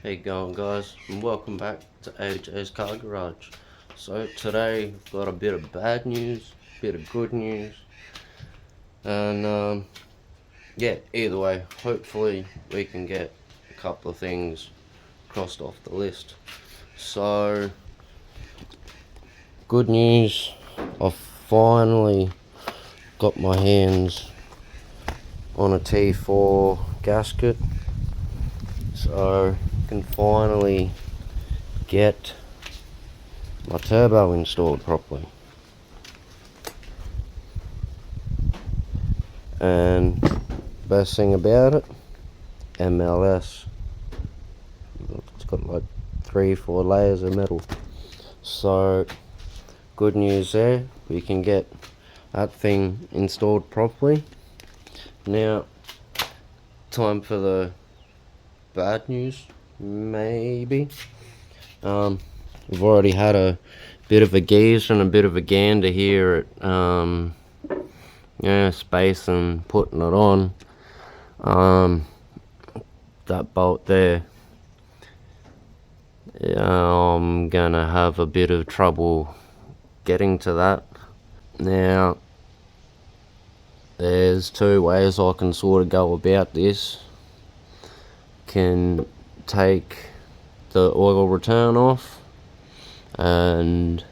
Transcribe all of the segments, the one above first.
How you going, guys, and welcome back to AJ's Car Garage. So today I've got a bit of bad news, bit of good news, and yeah, either way, hopefully we can get a couple of things crossed off the list. So good news, I've finally got my hands on a T4 gasket, so I can finally get my turbo installed properly. And best thing about it, MLS. It's got like 3-4 layers of metal. So good news there, we can get that thing installed properly. Now, time for the bad news, maybe. We've already had a bit of a gaze and a bit of a gander here at space and putting it on. That bolt there, I'm gonna have a bit of trouble getting to that. Now, there's two ways I can sort of go about this. Can take the oil return off and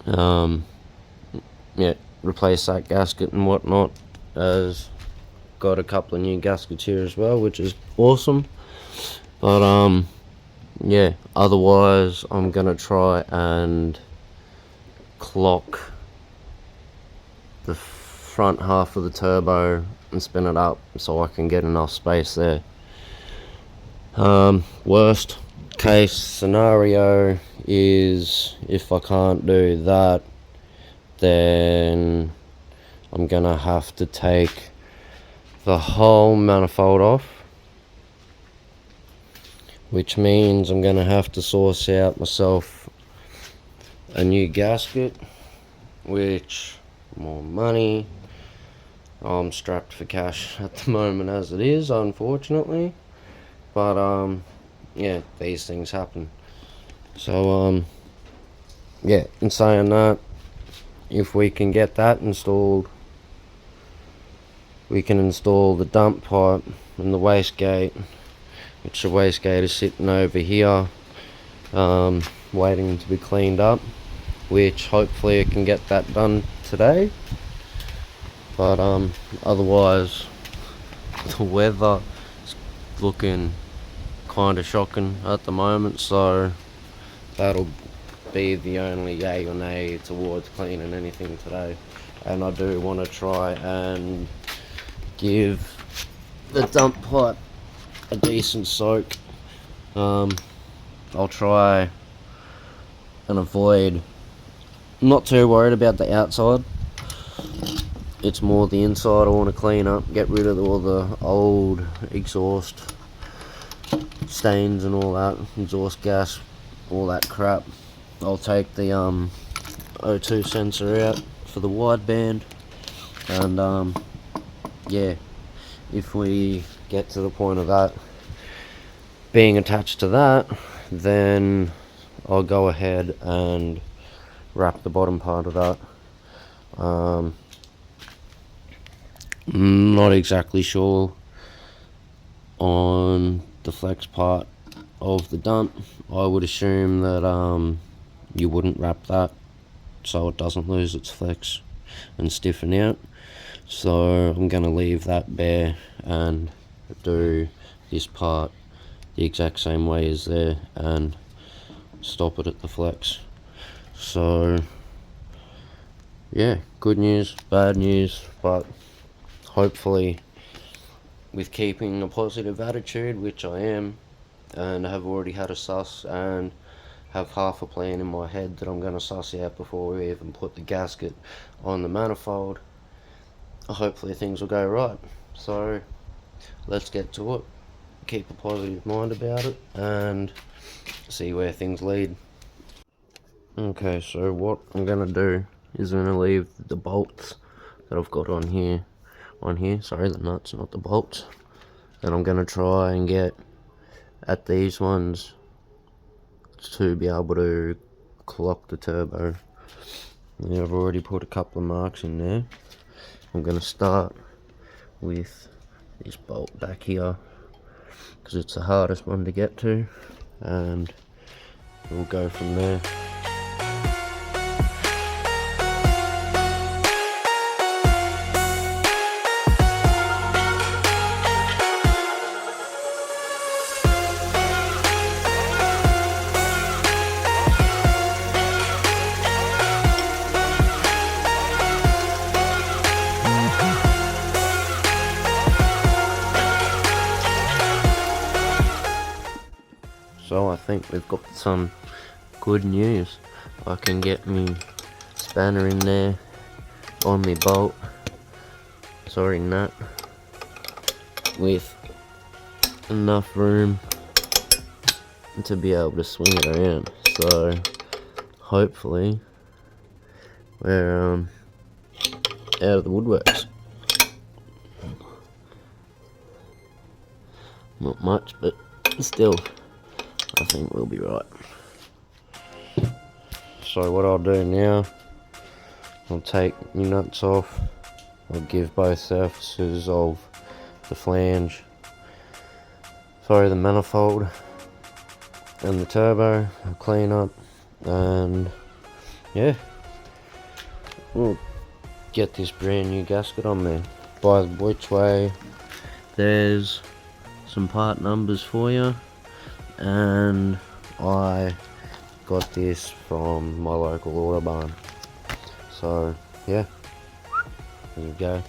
yeah, replace that gasket and whatnot. As got a couple of new gaskets here as well, which is awesome. But yeah, otherwise I'm gonna try and clock the front half of the turbo and spin it up so I can get enough space there. Worst case scenario is if I can't do that, then I'm gonna have to take the whole manifold off, which means I'm gonna have to source out myself a new gasket, which more money. I'm strapped for cash at the moment as it is, unfortunately, but yeah, these things happen. So yeah, in saying that, if we can get that installed, we can install the dump pipe and the wastegate, which the wastegate is sitting over here, waiting to be cleaned up, which hopefully I can get that done today. But otherwise, the weather is looking kind of shocking at the moment, so that'll be the only yay or nay towards cleaning anything today. And I do want to try and give the dump pipe a decent soak. I'll try and avoid, I'm not too worried about the outside, it's more the inside I want to clean up, get rid of all the old exhaust stains and all that, exhaust gas, all that crap. I'll take the O2 sensor out for the wideband, and yeah, if we get to the point of that being attached to that, then I'll go ahead and wrap the bottom part of that. Not exactly sure on the flex part of the dump. I would assume that you wouldn't wrap that so it doesn't lose its flex and stiffen out. So I'm going to leave that bare and do this part the exact same way as there and stop it at the flex. So yeah, good news, bad news, but hopefully with keeping a positive attitude, which I am, and have already had a suss and have half a plan in my head that I'm going to suss out before we even put the gasket on the manifold, hopefully things will go right. So let's get to it, keep a positive mind about it and see where things lead. Okay, so what I'm going to do is I'm going to leave the bolts that I've got on here, sorry, the nuts, not the bolts. Then I'm going to try and get at these ones to be able to clock the turbo. Yeah, I've already put a couple of marks in there. I'm going to start with this bolt back here because it's the hardest one to get to, and we'll go from there. So I think we've got some good news. I can get me spanner in there on me bolt, sorry, nut, with enough room to be able to swing it around. So hopefully we're out of the woodworks. Not much, but still, I think we'll be right. So what I'll do now, I'll take my nuts off. I'll give both surfaces of the flange, the manifold and the turbo, I'll clean up, and yeah, we'll get this brand new gasket on there. By which way, there's some part numbers for you, and I got this from my local auto barn. So yeah, there you go.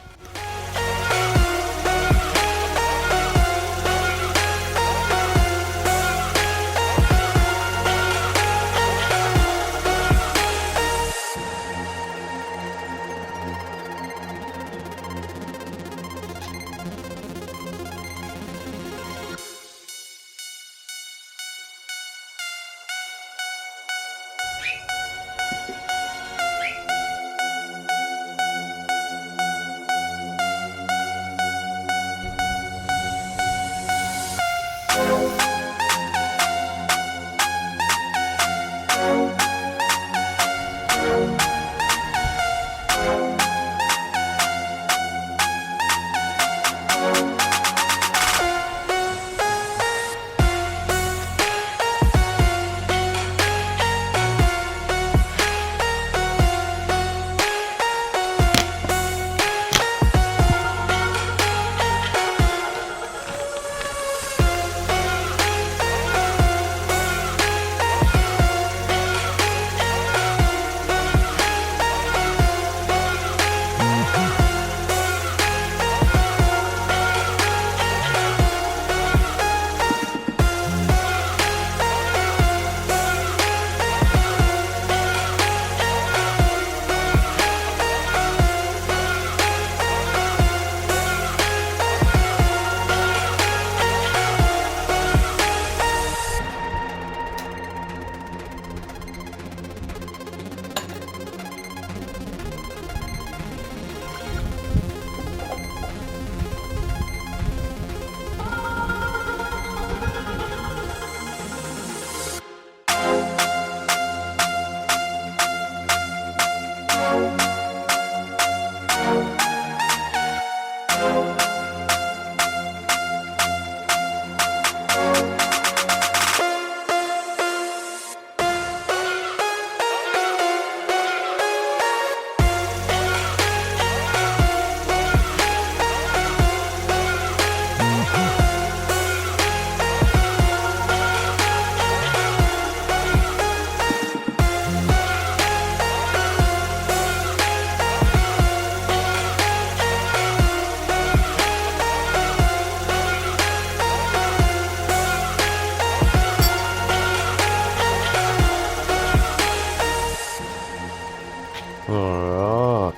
Alright,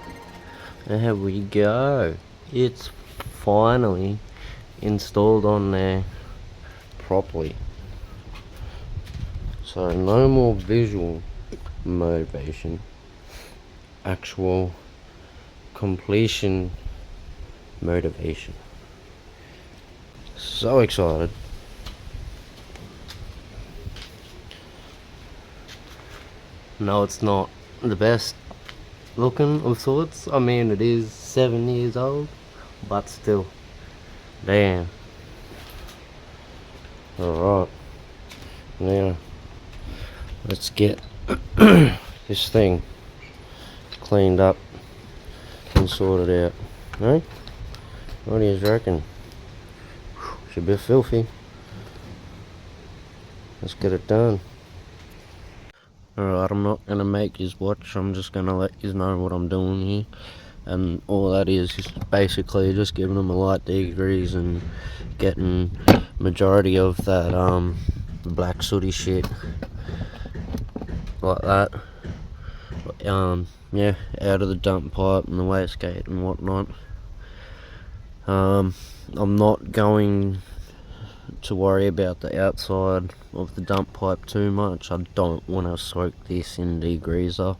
there we go. It's finally installed on there properly. So no more visual motivation, actual completion motivation. So excited. No, it's not the best looking of sorts. I mean, it is 7 years old, but still. Damn. Alright. Now, let's get this thing cleaned up and sorted out. No? What do you reckon? Should be filthy. Let's get it done. Alright, I'm not going to make you watch, I'm just going to let you know what I'm doing here. And all that is basically just giving them a light degrease and getting majority of that black sooty shit like that yeah, out of the dump pipe and the wastegate and whatnot. I'm not going to worry about the outside of the dump pipe too much. I don't want to soak this in degreaser,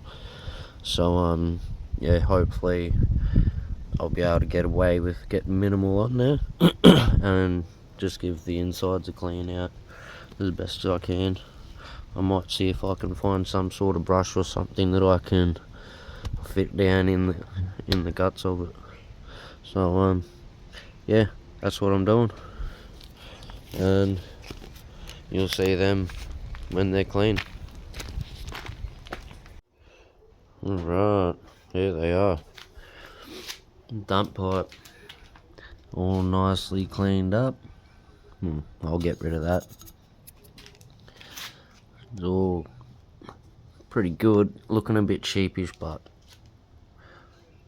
so yeah, hopefully I'll be able to get away with getting minimal on there and just give the insides a clean out as best as I can. I might see if I can find some sort of brush or something that I can fit down in the guts of it. So yeah, that's what I'm doing, and you'll see them when they're clean. Alright, here they are. Dump pipe all nicely cleaned up. I'll get rid of that. It's all pretty good, looking a bit sheepish, but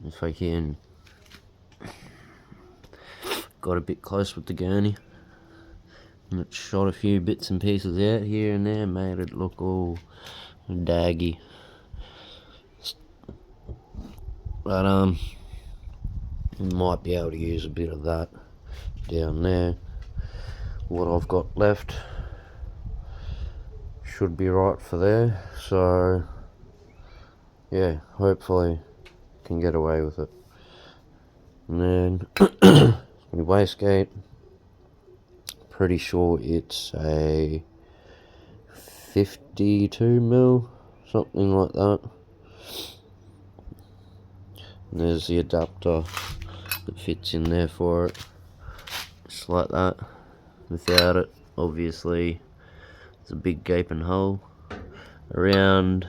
if I can, got a bit close with the gurney and it shot a few bits and pieces out here and there, made it look all daggy. But might be able to use a bit of that down there. What I've got left should be right for there, so yeah, hopefully can get away with it. And then the wastegate, pretty sure it's a 52mm, something like that. And there's the adapter that fits in there for it, just like that. Without it, obviously, there's a big gaping hole around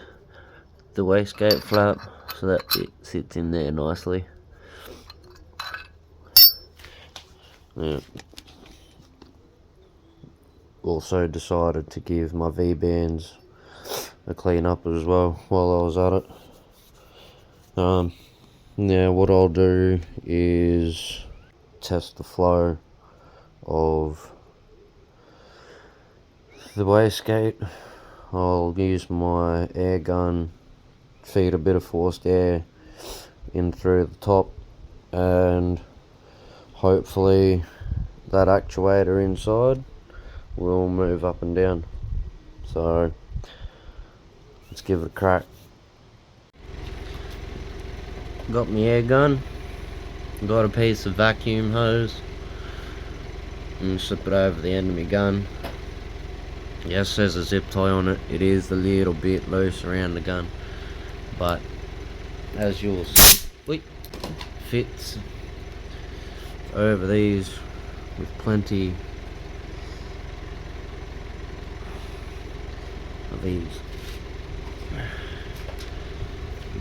the wastegate flap, so that bit sits in there nicely. Yeah. Also decided to give my V-bands a clean up as well while I was at it. Now what I'll do is test the flow of the wastegate. I'll use my air gun, feed a bit of forced air in through the top, and hopefully that actuator inside will move up and down. So let's give it a crack. Got my air gun, got a piece of vacuum hose and slip it over the end of my gun. Yes, there's a zip tie on it. It is a little bit loose around the gun, but as you'll see, fits over these with plenty of these.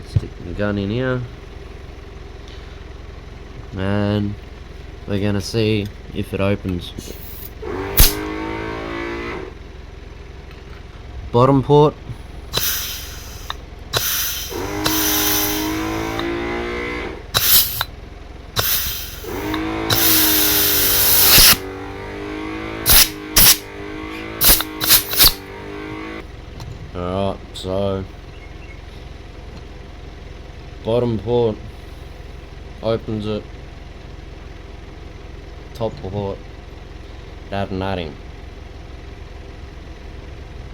Stick the gun in here, and we're gonna see if it opens. Bottom port. Alright, so bottom port opens it, top port does nothing.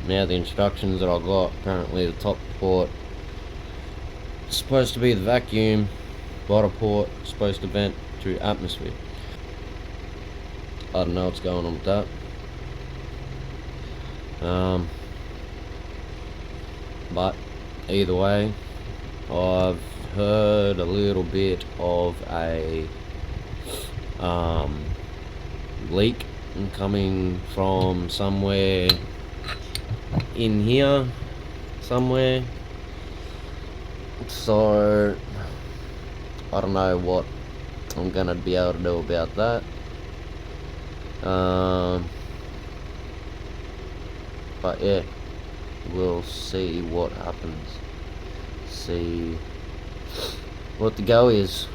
Now the instructions that I got, apparently the top port is supposed to be the vacuum, bottom port is supposed to vent to atmosphere. I don't know what's going on with that. But either way, I've heard a little bit of a leak coming from somewhere in here somewhere, so I don't know what I'm gonna be able to do about that. But yeah, we'll see what happens, see what the go is.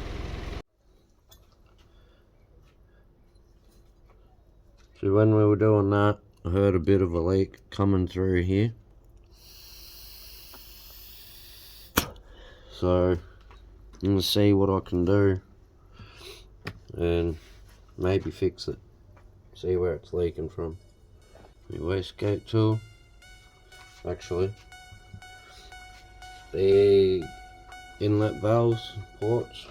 So when we were doing that, I heard a bit of a leak coming through here. So I'm gonna see what I can do and maybe fix it. See where it's leaking from. The wastegate tool. Actually, the inlet valves, ports,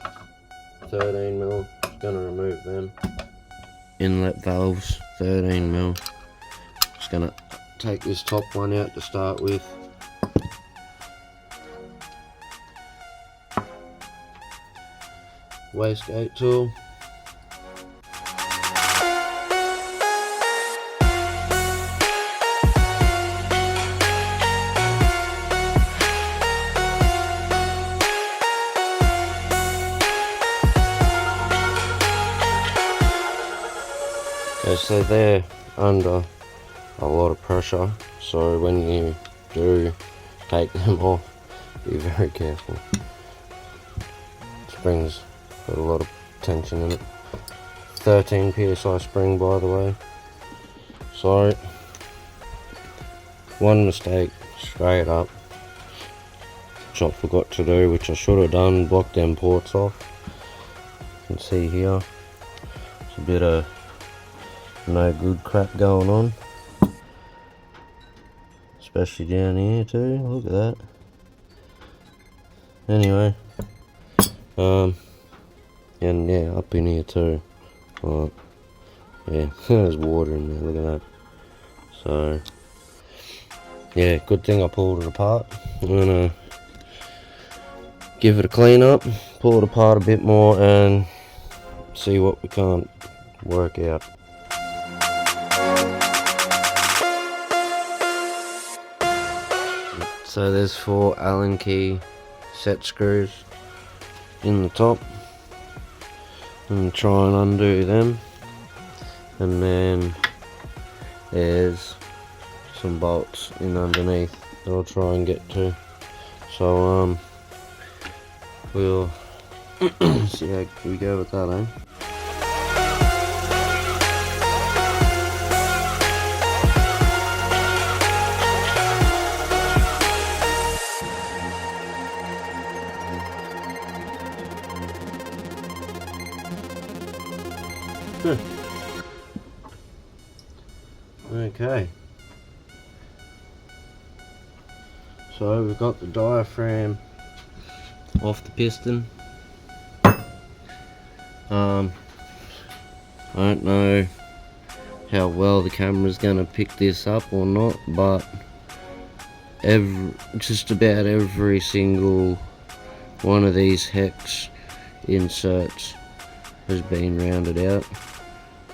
13mm. Just gonna remove them. Inlet valves, 13mm. Just gonna take this top one out to start with. Wastegate tool. Okay, so they're under a lot of pressure, so when you do take them off, be very careful. Spring's got a lot of tension in it. 13 psi spring, by the way. So one mistake straight up, which I forgot to do, which I should have done, block them ports off. You can see here it's a bit of no good crap going on, especially down here too. Look at that. Anyway, and yeah, up in here too. Right. Yeah, there's water in there, look at that. So yeah, good thing I pulled it apart. I'm gonna give it a clean up, pull it apart a bit more and see what we can't work out. So there's 4 Allen key set screws in the top, and try and undo them, and then there's some bolts in underneath that I'll try and get to. So we'll see how we go with that, eh? Okay, so we've got the diaphragm off the piston. I don't know how well the camera's gonna pick this up or not, but just about every single one of these hex inserts has been rounded out.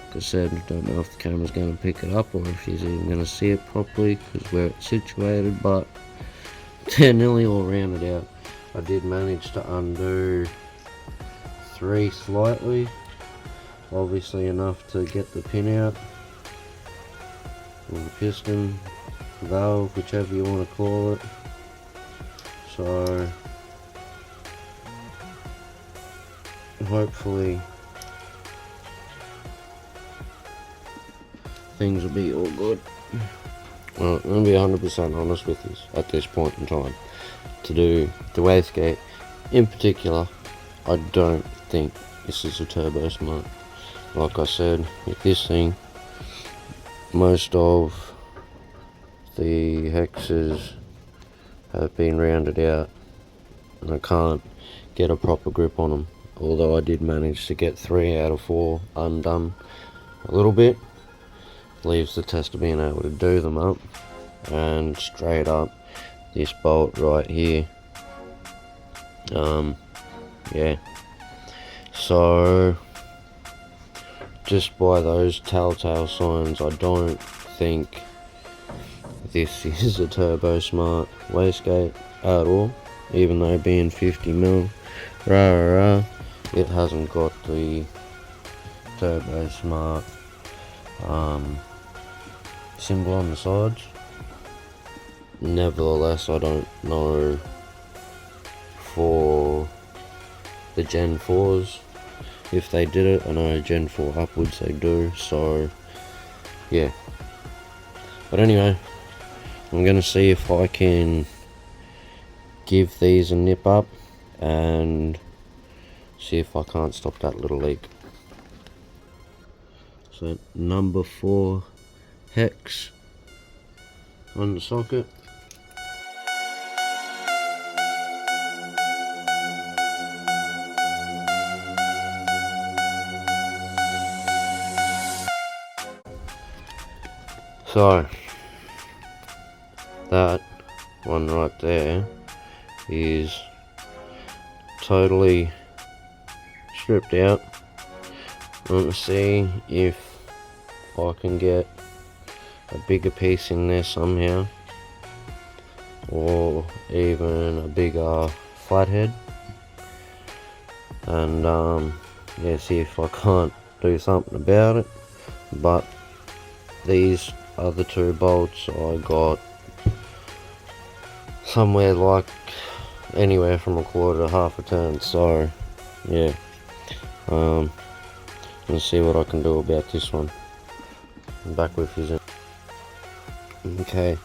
Like I said, I don't know if the camera's going to pick it up or if you're even going to see it properly because where it's situated, but they're nearly all rounded out. I did manage to undo 3 slightly, obviously enough to get the pin out, or the piston, valve, whichever you want to call it. So hopefully things will be all good. Well, I'm going to be 100% honest with you at this point in time. To do the wastegate in particular, I don't think this is a turbo smart. Like I said, with this thing, most of the hexes have been rounded out and I can't get a proper grip on them. Although I did manage to get 3 out of 4 undone a little bit. Leaves the test of being able to do them up, and straight up this bolt right here. Yeah, so just by those telltale signs, I don't think this is a Turbo Smart wastegate at all, even though being 50mm, it hasn't got the Turbo Smart symbol on the sides. Nevertheless, I don't know for the Gen 4s if they did it. I know Gen 4 upwards they do, so yeah. But anyway, I'm gonna see if I can give these a nip up and see if I can't stop that little leak. So number 4 hex on the socket. So that one right there is totally stripped out. I want to see if I can get a bigger piece in there somehow, or even a bigger flathead, and yeah, see if I can't do something about it. But these other 2 bolts I got somewhere like anywhere from 1/4 to half a turn, so yeah, let's see what I can do about this one. I'm back with you. Okay,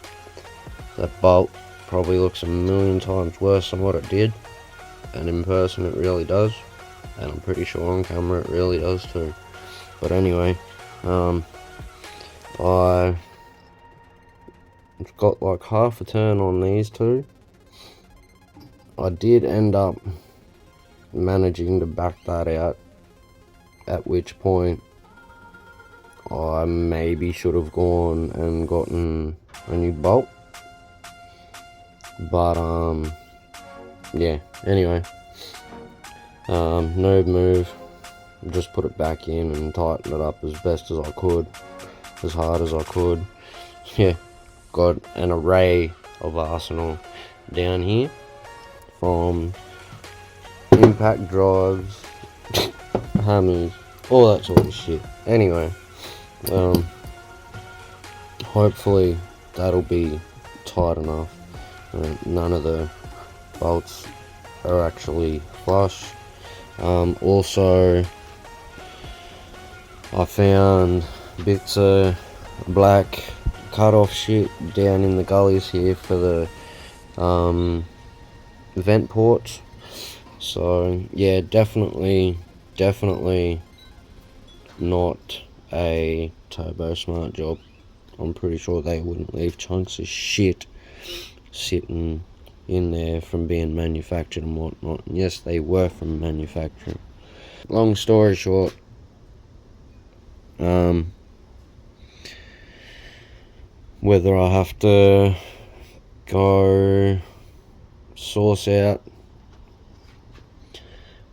that bolt probably looks a million times worse than what it did, and in person it really does, and I'm pretty sure on camera it really does too. But anyway, I got like half a turn on these 2. I did end up managing to back that out, at which point I maybe should have gone and gotten a new bolt. But yeah, anyway, no move, just put it back in and tighten it up as best as I could, as hard as I could. Yeah, got an array of arsenal down here, from impact drives, hammers, all that sort of shit. Anyway, hopefully that'll be tight enough. None of the bolts are actually flush. Also, I found bits of black cut off shit down in the gullies here for the vent ports. So yeah, definitely not a Turbo Smart job. I'm pretty sure they wouldn't leave chunks of shit sitting in there from being manufactured and whatnot. And yes, they were from manufacturing. Long story short, whether I have to go source out.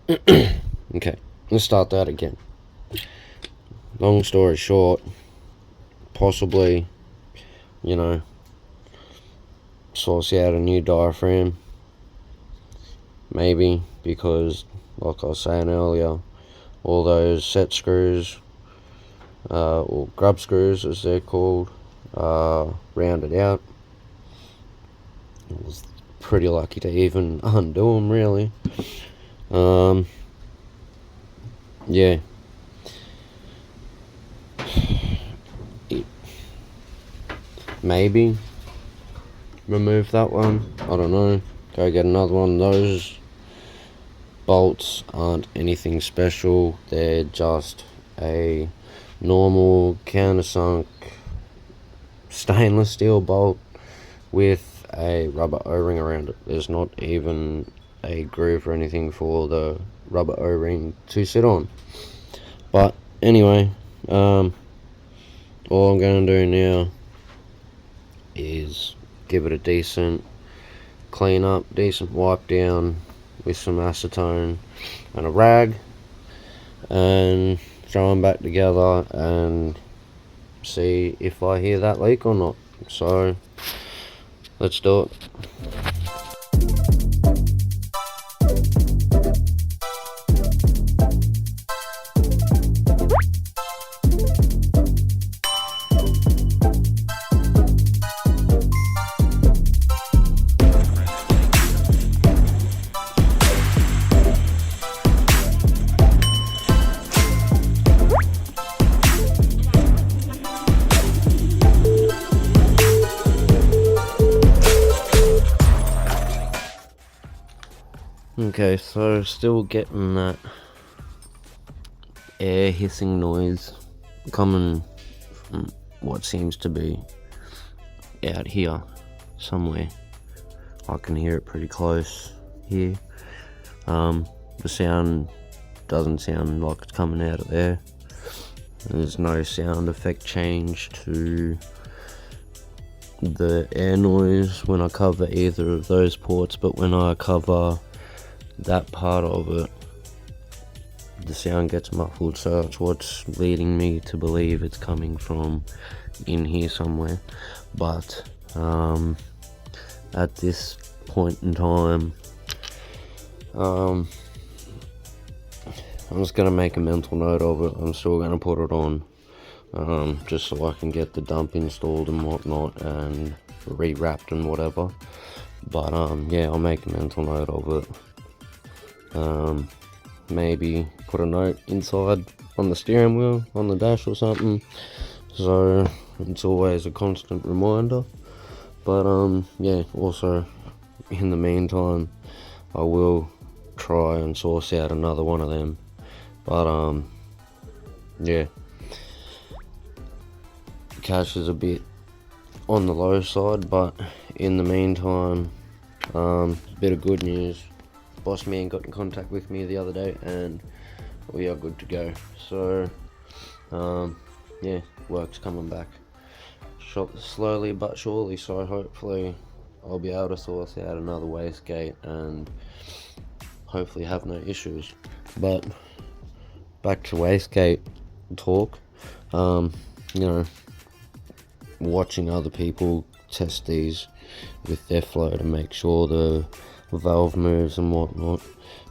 Okay, let's start that again. Long story short, possibly, you know, source out a new diaphragm, maybe, because like I was saying earlier, all those set screws, or grub screws as they're called, rounded out. I was pretty lucky to even undo them, really. Yeah, maybe remove that one, I don't know, go get another one. Those bolts aren't anything special, they're just a normal countersunk stainless steel bolt with a rubber O-ring around it. There's not even a groove or anything for the rubber O-ring to sit on. But anyway, all I'm going to do now is give it a decent clean up, decent wipe down with some acetone and a rag, and throw them back together and see if I hear that leak or not. So let's do it. Okay, so still getting that air hissing noise coming from what seems to be out here somewhere. I can hear it pretty close here. The sound doesn't sound like it's coming out of there. There's no sound effect change to the air noise when I cover either of those ports, but when I cover that part of it, the sound gets muffled, so that's what's leading me to believe it's coming from in here somewhere. But at this point in time, I'm just going to make a mental note of it. I'm still going to put it on, just so I can get the dump installed and whatnot and rewrapped and whatever. But yeah, I'll make a mental note of it. Maybe put a note inside on the steering wheel, on the dash or something, so it's always a constant reminder. But yeah, also in the meantime, I will try and source out another one of them. But yeah, cash is a bit on the low side, but in the meantime, bit of good news. Boss man got in contact with me the other day and we are good to go. So yeah, work's coming back slowly but surely, so hopefully I'll be able to source out another wastegate and hopefully have no issues. But back to wastegate talk, you know, watching other people test these with their flow to make sure the valve moves and whatnot,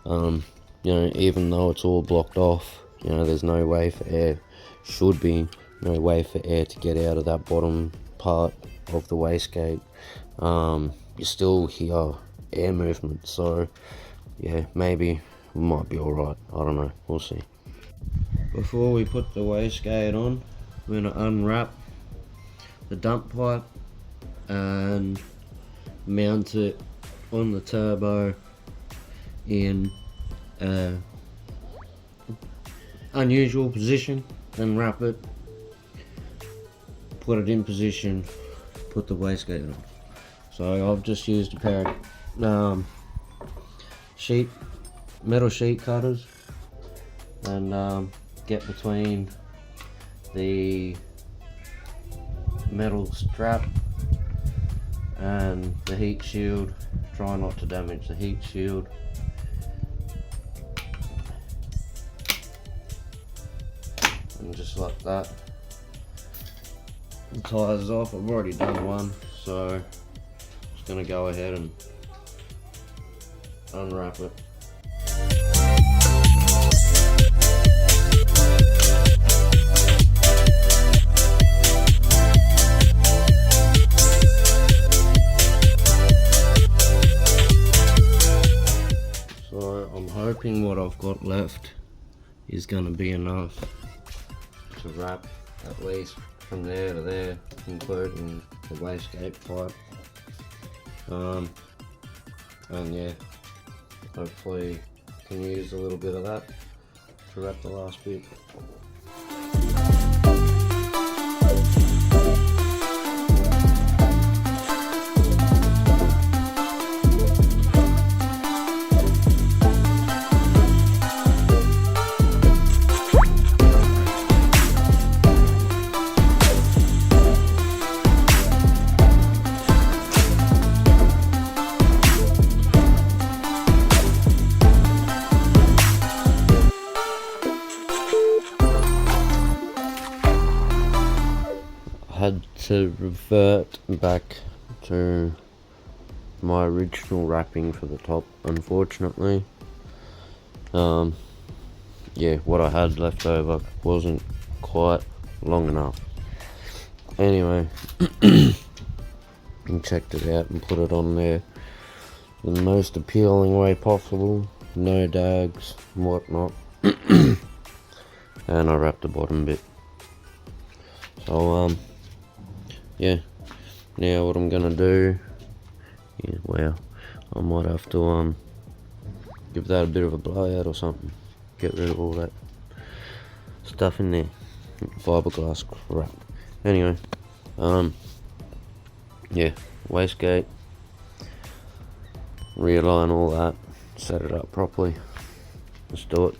you know, even though it's all blocked off, you know, there's no way for air, should be no way for air to get out of that bottom part of the wastegate. You still hear air movement, so yeah, maybe we might be alright, I don't know, we'll see. Before we put the wastegate on, I'm going to unwrap the dump pipe and mount it on the turbo in an unusual position, then wrap it, put it in position, put the wastegate on. So I've just used a pair of metal sheet cutters and get between the metal strap and the heat shield. Try not to damage the heat shield. And just like that, the tyres off. I've already done one, so just gonna go ahead and unwrap it. Hoping what I've got left is going to be enough to wrap at least from there to there, including the wastegate pipe. And yeah, hopefully I can use a little bit of that to wrap the last bit. to revert back to my original wrapping for the top, unfortunately. Yeah, what I had left over wasn't quite long enough. Anyway, I checked it out and put it on there in the most appealing way possible, no dags and whatnot. And I wrapped the bottom bit. So yeah, now what I'm gonna do, yeah, well, I might have to give that a bit of a blowout or something, get rid of all that stuff in there, fiberglass crap. Anyway, yeah, wastegate, realign all that, set it up properly. Let's do it.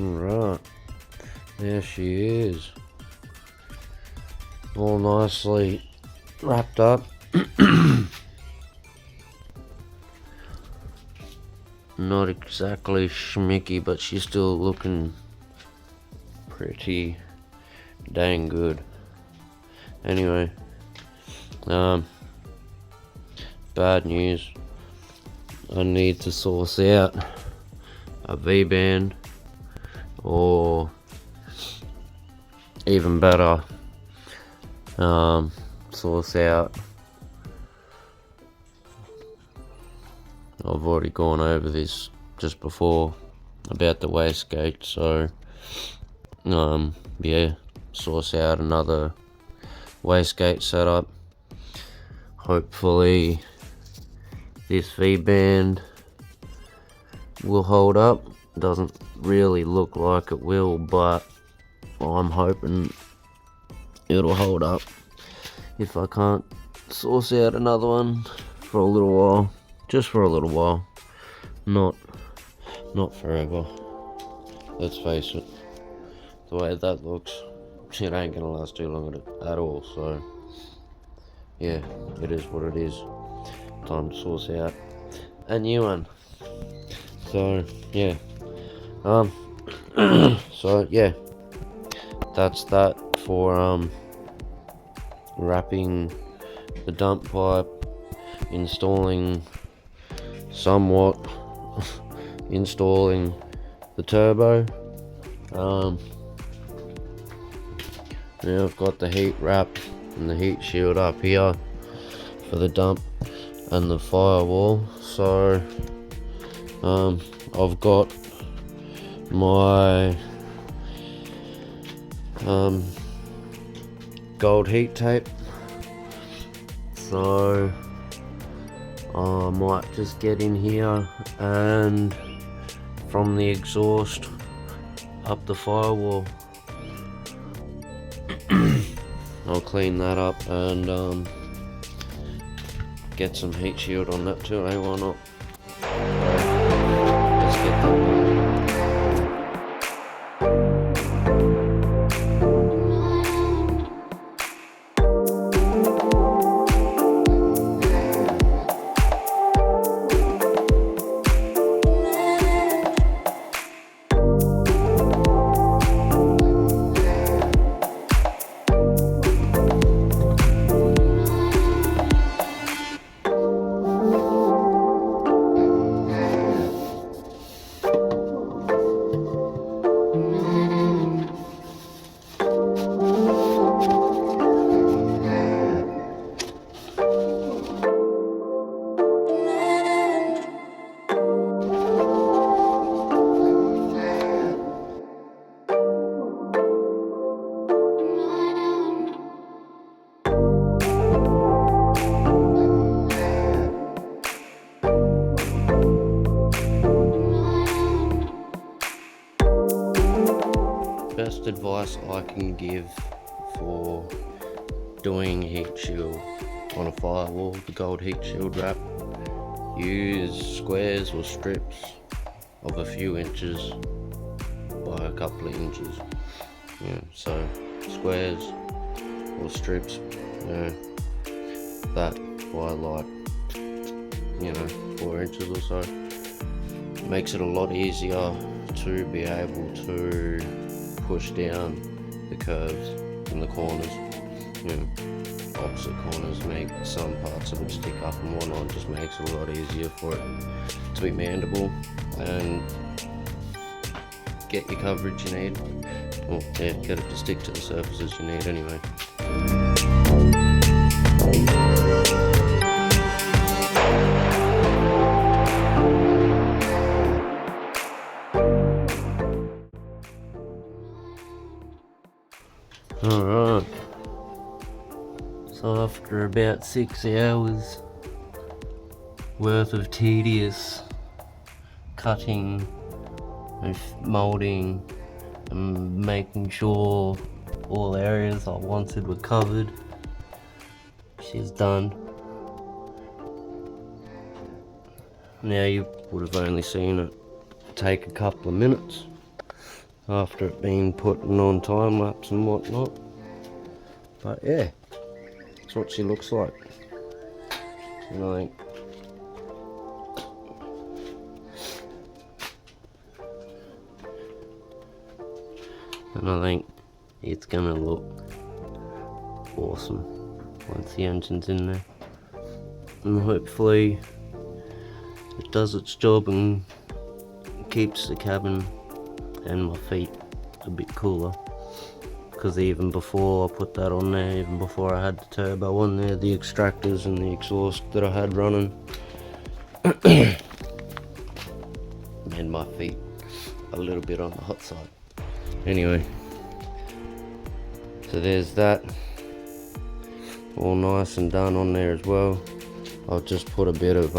Right, there she is, all nicely wrapped up. Not exactly schmicky, but she's still looking pretty dang good. Anyway, bad news, I need to source out a V-band, or even better, source out, I've already gone over this just before about the wastegate, so yeah, source out another wastegate setup. Hopefully this V-band will hold up. Doesn't really look like it will, but I'm hoping it'll hold up if I can't source out another one for a little while. Just for a little while, not forever. Let's face it, the way that looks, it ain't gonna last too long at all. So yeah, it is what it is. Time to source out a new one. So yeah, so yeah, that's that for wrapping the dump pipe, installing installing the turbo. Now I've got the heat wrap and the heat shield up here for the dump and the firewall. So I've got my gold heat tape, so I might just get in here and from the exhaust up the firewall. I'll clean that up and get some heat shield on that too, why not? Let's get that done. advice I can give for doing heat shield on a firewall, the gold heat shield wrap, use squares or strips of a few inches by a couple of inches. Yeah, so squares or strips, that by like 4 inches or so. Makes it a lot easier to be able to push down the curves in the corners. Opposite corners make some parts of it stick up and whatnot. Just makes it a lot easier for it to be mandible and get your coverage you need. Or get it to stick to the surfaces you need anyway. Alright, so after about 6 hours worth of tedious cutting and moulding and making sure all areas I wanted were covered, she's done. Now you would have only seen it take a couple of minutes after it being put on time lapse and whatnot, but yeah, that's what she looks like. And I think it's gonna look awesome once the engine's in there, and hopefully it does its job and keeps the cabin and my feet a bit cooler, because even before I put that on there, even before I had the turbo on there, the extractors and the exhaust that I had running made my feet a little bit on the hot side. Anyway, so there's that, all nice and done on there as well. I'll just put a bit of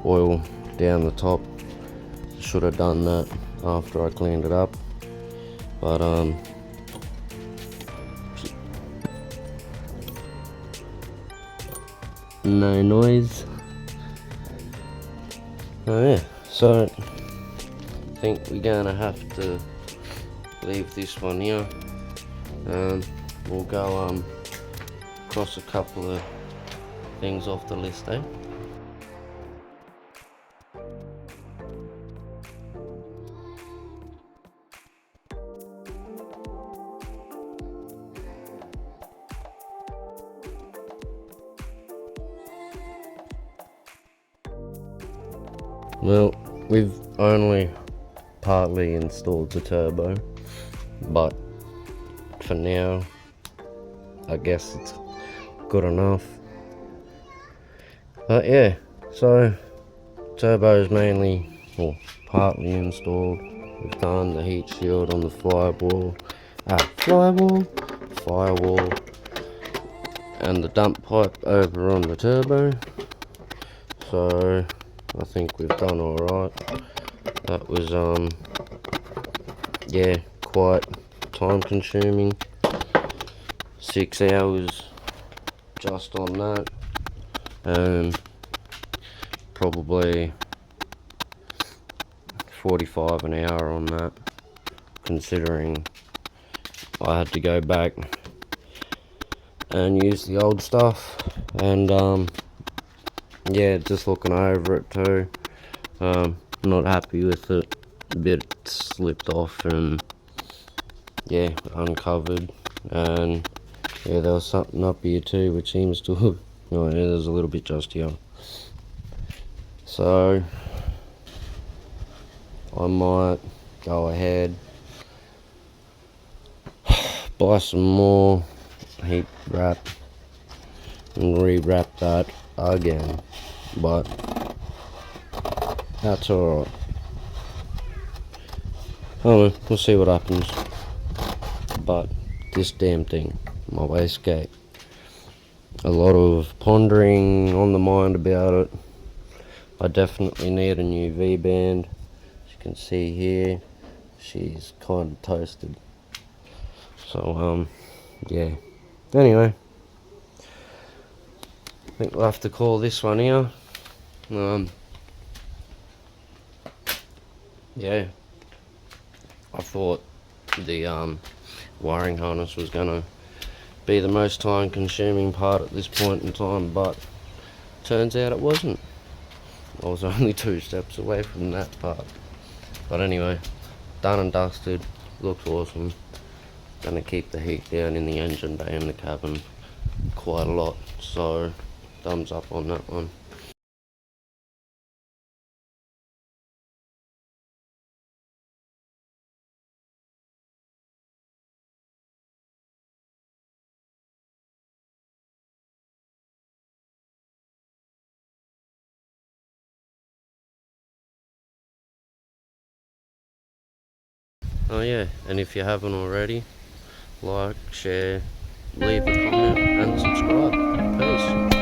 oil down the top. Should have done that after I cleaned it up, but no noise. Oh yeah, so I think we're gonna have to leave this one here. We'll go cross a couple of things off the list, eh? Well, we've only partly installed the turbo, but for now I guess it's good enough. But yeah, so turbo is mainly, or partly installed. We've done the heat shield on the firewall, and the dump pipe over on the turbo. So I think we've done alright. That was yeah, quite time consuming. 6 hours just on that, and probably 45 an hour on that, considering I had to go back and use the old stuff, and yeah, just looking over it too, not happy with it. A bit slipped off and yeah, uncovered, and yeah, there was something up here too which seems to have, yeah, there's a little bit just here, so I might go ahead, buy some more heat wrap and re-wrap that again, but that's alright. Oh, we'll see what happens. But this damn thing, my wastegate, a lot of pondering on the mind about it. I definitely need a new V-band. As you can see here, she's kind of toasted. So yeah, anyway, I think we'll have to call this one here. Yeah, I thought the wiring harness was gonna be the most time consuming part at this point in time, but turns out it wasn't. I was only 2 steps away from that part. But anyway, done and dusted, looks awesome. Gonna keep the heat down in the engine bay and the cabin quite a lot, so thumbs up on that one. Oh yeah, and if you haven't already, like, share, leave a comment and subscribe. Peace.